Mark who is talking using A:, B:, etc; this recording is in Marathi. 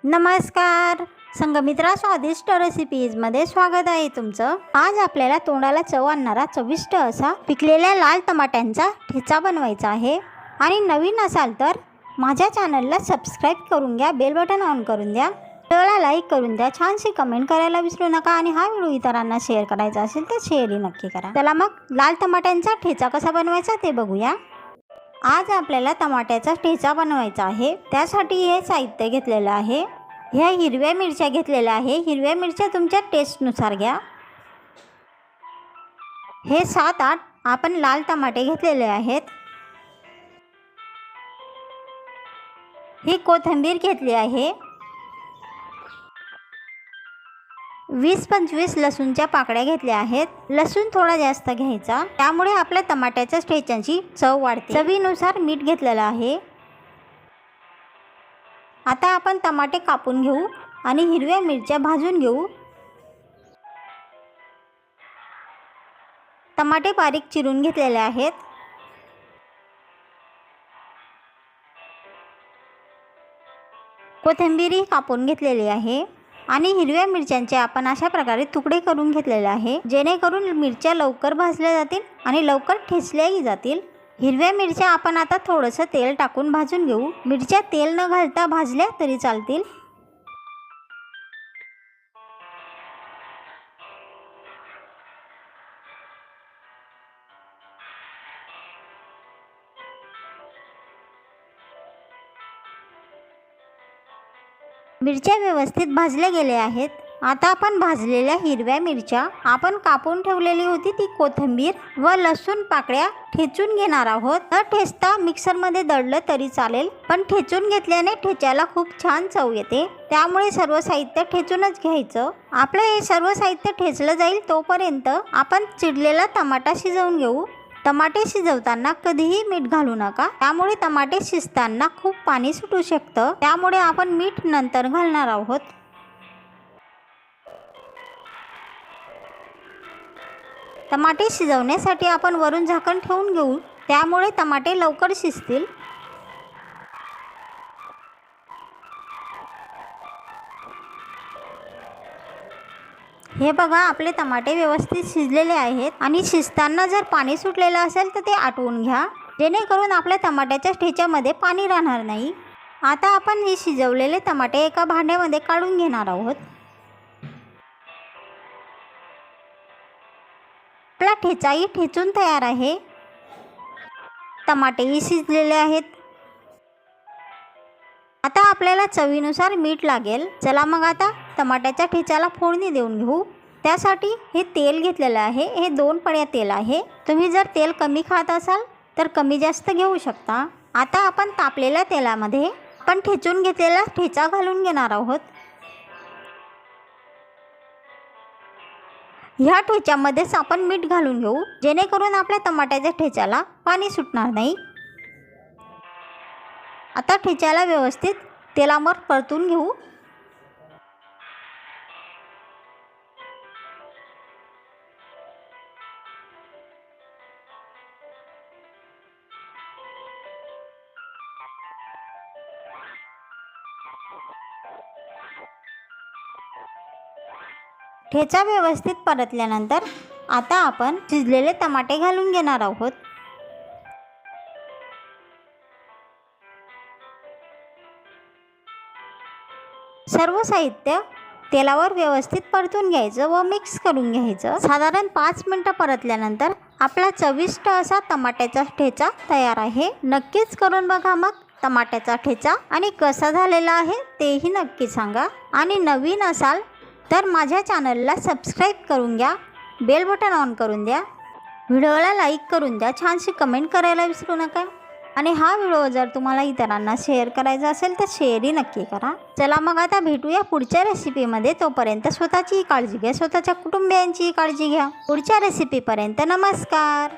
A: नमस्कार. संघमित्रा स्वादिष्ट रेसिपीजमध्ये स्वागत आहे तुमचं. आज आपल्याला तोंडाला चव आणणारा चविष्ट असा पिकलेल्या लाल टमाट्यांचा ठेचा बनवायचा आहे. आणि नवीन असाल तर माझ्या चॅनलला सबस्क्राईब करून घ्या, बेल बटन ऑन करून द्या, व्हिडिओला लाईक करून द्या, छानशी कमेंट करायला विसरू नका आणि हा व्हिडिओ इतरांना शेअर करायचा असेल तर शेअरही नक्की करा. चला मग लाल टमाट्यांचा ठेचा कसा बनवायचा ते बघूया. आज आपल्याला टमाट्याचा ठेचा बनवायचा आहे. त्यासाठी हे साहित्य घेतलेलं आहे. ह्या हिरव्या मिरच्या घेतलेल्या आहे. हिरव्या मिरच्या तुमच्या टेस्टनुसार घ्या. हे 7-8 आपण लाल टमाटे घेतलेले आहेत. ही कोथिंबीर घेतली आहे. 20-25 लसूणच्या पाकळ्या घेतल्या आहेत. लसूण थोडा जास्त घ्यायचा, त्यामुळे आपल्या टमाट्याच्या ठेच्याची चव वाढते. चवीनुसार मीठ घेतलेलं आहे. आता आपण टमाटे कापून घेऊ आणि हिरव्या मिरच्या भाजून घेऊ. टमाटे बारीक चिरून घेतलेले आहेत. कोथिंबीर कापून घेतलेली आहे आणि हिरव्या मिरच्यांचे आपण अशा प्रकारे तुकडे करून घेतलेले आहे, जेणेकरून मिरच्या लवकर भाजल्या जातील आणि लवकर ठेचल्याही जातील. हिरव्या मिरच्या आपण आता थोडंसं तेल टाकून भाजून घेऊ. मिरच्या तेल न घालता भाजल्या तरी चालतील. मिरच्या व्यवस्थित भाजल्या गेल्या आहेत. आता आपण भाजलेल्या हिरव्या मिरच्या, आपण कापून ठेवलेली होती ती कोथिंबीर व लसूण पाकळ्या ठेचून घेणार आहोत. तर ठेचता मिक्सरमध्ये दळलं तरी चालेल, पण ठेचून घेतल्याने ठेच्याला खूप छान चव येते. त्यामुळे सर्व साहित्य ठेचूनच घ्यायचं. आपलं हे सर्व साहित्य ठेचलं जाईल तोपर्यंत आपण चिरलेला टमाटा शिजवून घेऊ. टमाटे शिजवताना कधीही मीठ घालू नका, त्यामुळे टमाटे शिजताना खूप पाणी सुटू शकतं. त्यामुळे आपण मीठ नंतर घालणार आहोत. टमाटे शिजवण्यासाठी आपण वरून झाकण ठेवून घेऊ, त्यामुळे टमाटे लवकर शिजतील. हे बघा, आपले टमाटे व्यवस्थित शिजलेले आहेत आणि शिजताना जर पाणी सुटलेलं असेल तर ते आटवून घ्या, जेणेकरून आपल्या टमाट्याच्या ठेच्यामध्ये पाणी राहणार नाही. आता आपण हे शिजवलेले टमाटे एका भांड्यामध्ये काढून घेणार आहोत. आपला ठेचाही ठेचून तयार आहे. टमाटेही शिजलेले आहेत. आता आपल्याला चवीनुसार मीठ लागेल. चला मग आता टमाट्याच्या ठेच्याला फोडणी देऊन घेऊ. त्यासाठी हे तेल घेतलेलं आहे. हे 2 पळ्या तेल आहे. तुम्ही जर तेल कमी खात असाल तर कमी जास्त घेऊ शकता. आता आपण तापलेल्या तेलामध्ये आपण ठेचून घेतलेला ठेचा घालून घेणार आहोत. ह्या ठेच्यामध्येच आपण मीठ घालून घेऊ, जेणेकरून आपल्या टमाट्याच्या ठेच्याला पाणी सुटणार नाही. आता ठेच्याला व्यवस्थित तेलावर परतून घेऊ. ठेचा व्यवस्थित परतल्यानंतर आता आपण शिजलेले टमाटे घालून घेणार आहोत. सर्व साहित्य तेलावर व्यवस्थित परतून घ्यायचं व मिक्स करून घ्यायचं. साधारण 5 मिनिटं परतल्यानंतर आपला चविष्ट असा टमाट्याचा ठेचा तयार आहे. नक्कीच करून बघा मग टमाट्याचा ठेचा आणि कसा झालेला आहे तेही नक्की सांगा. आणि नवीन असाल तर माझ्या चॅनलला सबस्क्राईब करून घ्या, बेल बटन ऑन करून द्या, व्हिडिओला लाईक करून द्या, छानशी कमेंट करायला विसरू नका. आणि हा व्हिडिओ जर तुम्हाला इतरांना शेअर करायचा असेल तर शेअरही नक्की करा. चला मग आता भेटूया पुढच्या रेसिपीमध्ये. तोपर्यंत स्वतःची काळजी घ्या, स्वतःच्या कुटुंबियांची काळजी घ्या. पुढच्या रेसिपीपर्यंत नमस्कार.